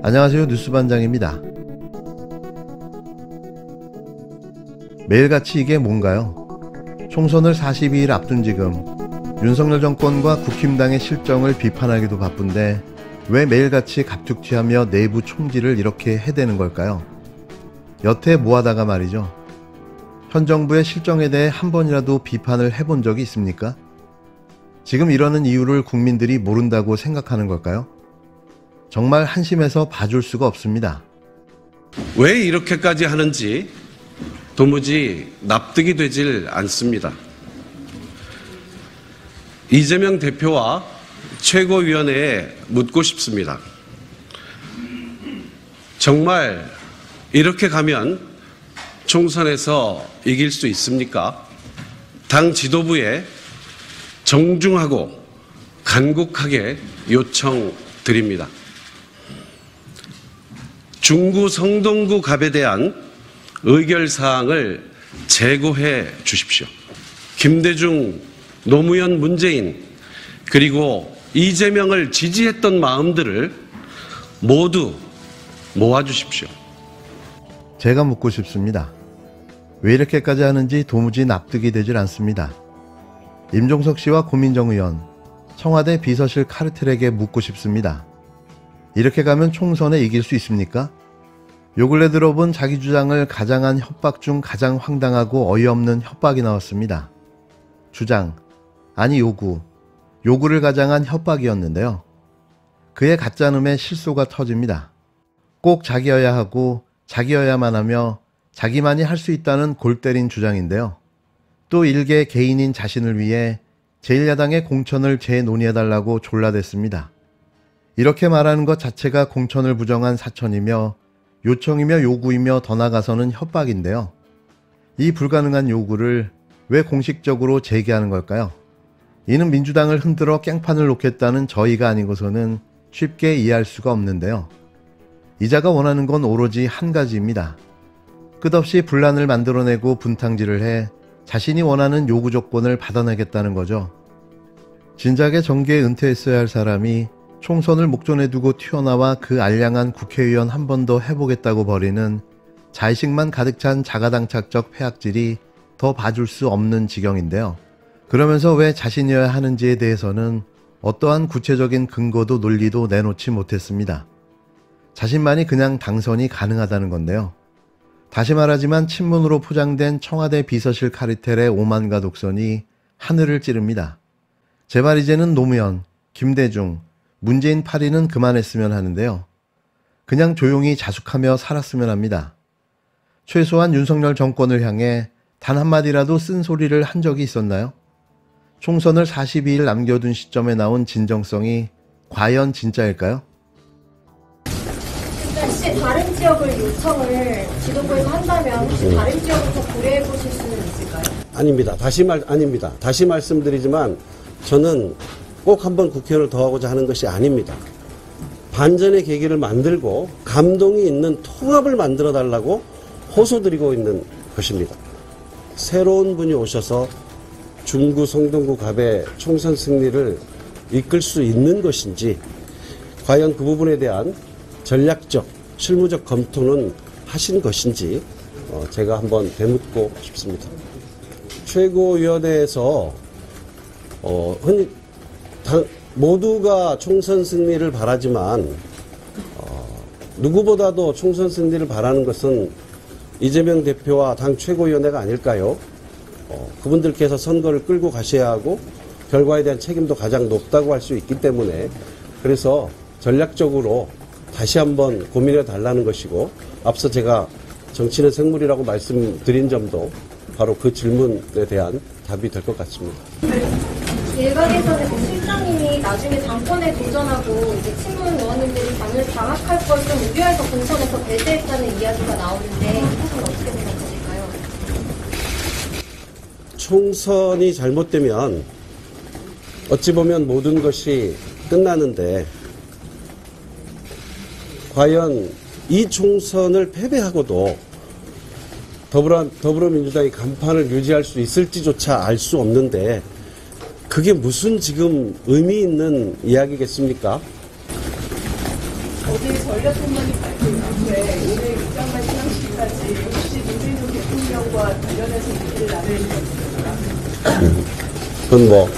안녕하세요. 뉴스반장입니다. 매일같이 이게 뭔가요? 총선을 42일 앞둔 지금 윤석열 정권과 국힘당의 실정을 비판하기도 바쁜데 왜 매일같이 갑툭튀하며 내부 총질을 이렇게 해대는 걸까요? 여태 뭐하다가 말이죠. 현 정부의 실정에 대해 한 번이라도 비판을 해본 적이 있습니까? 지금 이러는 이유를 국민들이 모른다고 생각하는 걸까요? 정말 한심해서 봐줄 수가 없습니다. 왜 이렇게까지 하는지 도무지 납득이 되질 않습니다. 이재명 대표와 최고위원회에 묻고 싶습니다. 정말 이렇게 가면 총선에서 이길 수 있습니까? 당 지도부에 정중하고 간곡하게 요청드립니다. 중구 성동구 갑에 대한 의결사항을 제고해 주십시오. 김대중, 노무현, 문재인 그리고 이재명을 지지했던 마음들을 모두 모아주십시오. 제가 묻고 싶습니다. 왜 이렇게까지 하는지 도무지 납득이 되질 않습니다. 임종석 씨와 고민정 의원, 청와대 비서실 카르텔에게 묻고 싶습니다. 이렇게 가면 총선에 이길 수 있습니까? 요 근래 들어본 자기 주장을 가장한 협박 중 가장 황당하고 어이없는 협박이 나왔습니다. 주장, 아니 요구를 가장한 협박이었는데요. 그의 가짜놈의 실소가 터집니다. 꼭 자기여야 하고 자기여야만 하며 자기만이 할 수 있다는 골 때린 주장인데요. 또 일개 개인인 자신을 위해 제1야당의 공천을 재논의해달라고 졸라댔습니다. 이렇게 말하는 것 자체가 공천을 부정한 사천이며 요청이며 요구이며 더 나아가서는 협박인데요. 이 불가능한 요구를 왜 공식적으로 제기하는 걸까요? 이는 민주당을 흔들어 깽판을 놓겠다는 저희가 아니고서는 쉽게 이해할 수가 없는데요. 이자가 원하는 건 오로지 한 가지입니다. 끝없이 분란을 만들어내고 분탕질을 해 자신이 원하는 요구 조건을 받아내겠다는 거죠. 진작에 정계에 은퇴했어야 할 사람이 총선을 목전에 두고 튀어나와 그 알량한 국회의원 한 번 더 해보겠다고 벌이는 자의식만 가득 찬 자가당착적 폐악질이 더 봐줄 수 없는 지경인데요. 그러면서 왜 자신이어야 하는지에 대해서는 어떠한 구체적인 근거도 논리도 내놓지 못했습니다. 자신만이 그냥 당선이 가능하다는 건데요. 다시 말하지만 친문으로 포장된 청와대 비서실 카르텔의 오만과 독선이 하늘을 찌릅니다. 제발 이제는 노무현, 김대중, 문재인 파리는 그만했으면 하는데요. 그냥 조용히 자숙하며 살았으면 합니다. 최소한 윤석열 정권을 향해 단 한마디라도 쓴소리를 한 적이 있었나요? 총선을 42일 남겨둔 시점에 나온 진정성이 과연 진짜일까요? 혹시 다른 지역을 요청을 지도부에서 한다면 혹시 다른 지역부터 고려해 보실 수는 있을까요? 아닙니다. 다시 말씀드리지만 저는 꼭 한번 국회의원을 더 하고자 하는 것이 아닙니다. 반전의 계기를 만들고 감동이 있는 통합을 만들어 달라고 호소드리고 있는 것입니다. 새로운 분이 오셔서 중구 성동구 갑의 총선 승리를 이끌 수 있는 것인지 과연 그 부분에 대한 전략적, 실무적 검토는 하신 것인지 제가 한번 되묻고 싶습니다. 최고위원회에서 흔히 모두가 총선 승리를 바라지만 누구보다도 총선 승리를 바라는 것은 이재명 대표와 당 최고위원회가 아닐까요? 그분들께서 선거를 끌고 가셔야 하고 결과에 대한 책임도 가장 높다고 할 수 있기 때문에 그래서 전략적으로 다시 한번 고민해 달라는 것이고 앞서 제가 정치는 생물이라고 말씀드린 점도 바로 그 질문에 대한 답이 될 것 같습니다. 일각에서는 실장님이 나중에 당권에 도전하고 이제 친문 의원님들이 당을 장악할 걸 좀 우려해서 공천에서 배제했다는 이야기가 나오는데 이 부분 어떻게 생각하실까요? 총선이 잘못되면 어찌 보면 모든 것이 끝나는데 과연 이 총선을 패배하고도 더불어민주당이 간판을 유지할 수 있을지조차 알 수 없는데 그게 무슨 지금 의미 있는 이야기겠습니까? 어제 전략공만이 밝힌 앞에 오늘 입장만 시상식까지 혹시 문재인 대통령과 관련해서 얘기를 나누는 겁니까? 그건 뭐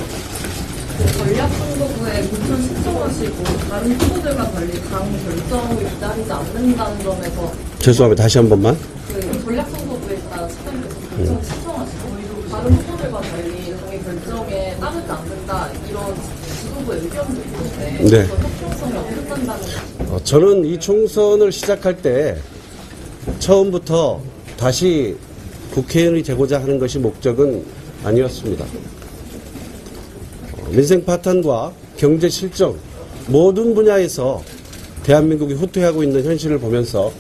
전략선거구에 공천 신청하시고 다른 후보들과 달리 당 결정을 기다리지 않는다는 점에서 죄송합니다. 다시 한 번만. 그 전략선거구에 따라 시장님께서 공천 신청하시고 다른 후보들과 달리 당의 결정에 따르지 않는다 이런 지도부의 의견도 있는데 네. 그 협동성이 없는다는 저는 이 총선을 시작할 때 처음부터 다시 국회의원이 되고자 하는 것이 목적은 아니었습니다. 민생 파탄과 경제 실정 모든 분야에서 대한민국이 후퇴하고 있는 현실을 보면서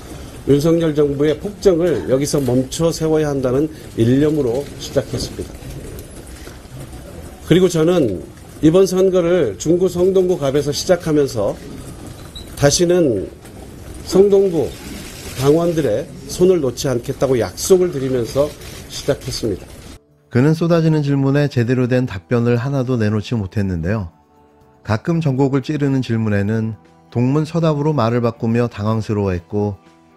윤석열 정부의 폭정을 여기서 멈춰 세워야 한다는 일념으로 시작했습니다. 그리고 저는 이번 선거를 중구 성동구 갑에서 시작하면서 다시는 성동구 당원들의 손을 놓지 않겠다고 약속을 드리면서 시작했습니다. 그는 쏟아지는 질문에 제대로 된 답변을 하나도 내놓지 못했는데요. 가끔 전곡을 찌르는 질문에는 동문서답으로 말을 바꾸며 당황스러워했고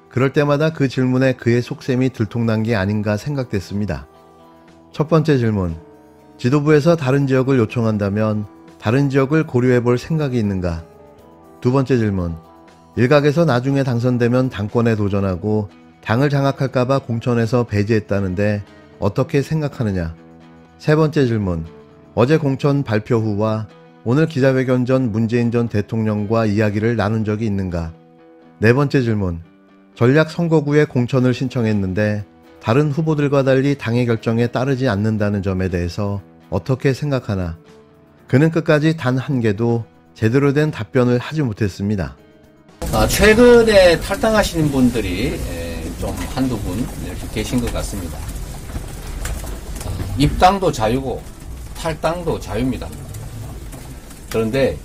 그럴 때마다 그 질문에 그의 속셈이 들통난 게 아닌가 생각됐습니다. 첫 번째 질문, 지도부에서 다른 지역을 요청한다면 다른 지역을 고려해볼 생각이 있는가? 두 번째 질문, 일각에서 나중에 당선되면 당권에 도전하고 당을 장악할까봐 공천에서 배제했다는데 어떻게 생각하느냐? 세 번째 질문, 어제 공천 발표 후와 오늘 기자회견 전 문재인 전 대통령과 이야기를 나눈 적이 있는가? 네 번째 질문, 전략 선거구에 공천을 신청했는데 다른 후보들과 달리 당의 결정에 따르지 않는다는 점에 대해서 어떻게 생각하나? 그는 끝까지 단 한 개도 제대로 된 답변을 하지 못했습니다. 최근에 탈당하시는 분들이 좀 한두 분 이렇게 계신 것 같습니다. 입당도 자유고 탈당도 자유입니다. 그런데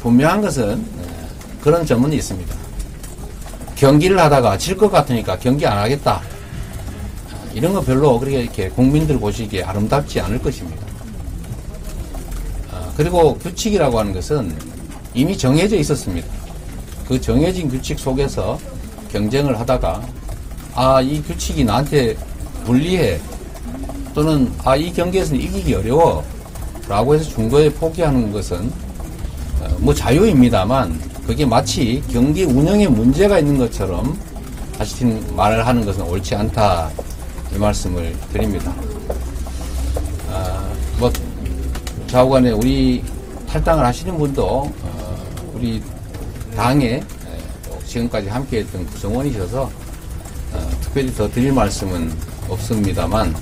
분명한 것은 그런 점은 있습니다. 경기를 하다가 질 것 같으니까 경기 안 하겠다. 이런 거 별로 그렇게 이렇게 국민들 보시기에 아름답지 않을 것입니다. 그리고 규칙이라고 하는 것은 이미 정해져 있었습니다. 그 정해진 규칙 속에서 경쟁을 하다가 이 규칙이 나한테 불리해 또는 이 경기에서는 이기기 어려워 라고 해서 중도에 포기하는 것은 뭐 자유입니다만 그게 마치 경기 운영에 문제가 있는 것처럼 하시는 말을 하는 것은 옳지 않다 이 말씀을 드립니다. 뭐 좌우간에 우리 탈당을 하시는 분도 우리 당에 지금까지 함께했던 구성원이셔서 특별히 더 드릴 말씀은 없습니다만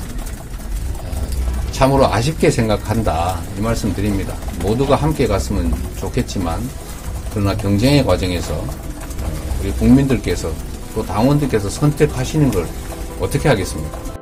참으로 아쉽게 생각한다 이 말씀 드립니다. 모두가 함께 갔으면 좋겠지만 그러나 경쟁의 과정에서 우리 국민들께서 또 당원들께서 선택하시는 걸 어떻게 하겠습니까?